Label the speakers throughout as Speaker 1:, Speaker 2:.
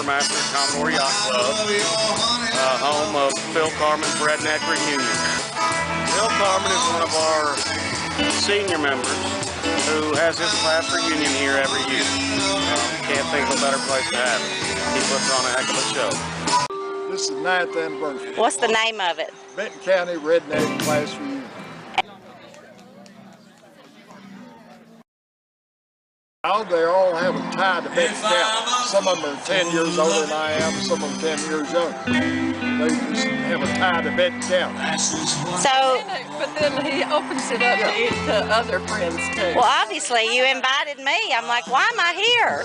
Speaker 1: Harbor Master at Commodore Yacht Club, home of Phil Carman's Redneck Reunion. Phil Carman is one of our senior members who has his class reunion here every year. Can't think of a better place to have it. He puts on a heck of a show.
Speaker 2: This is the 9th anniversary.
Speaker 3: What's the name of it?
Speaker 2: Benton County Redneck Class Reunion. They all have a tie to Benton County. Some of them are 10 years older than I am, some of them 10 years younger. They just have a tie to Benton County.
Speaker 3: So,
Speaker 4: but then he opens it up to other friends too.
Speaker 3: well, obviously you invited me. I'm like, why am I here?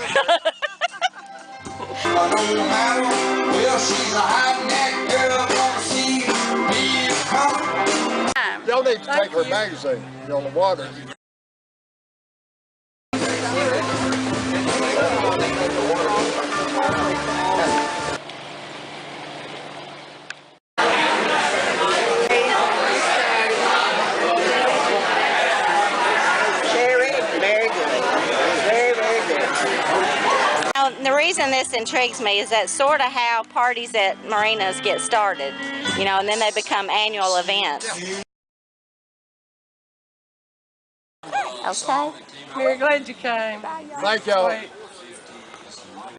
Speaker 2: Y'all need to take her magazine on the water.
Speaker 3: The reason this intrigues me is that's sort of how parties at marinas get started, you know, and then they become annual events.
Speaker 4: Okay. We're glad you came.
Speaker 2: Thank y'all.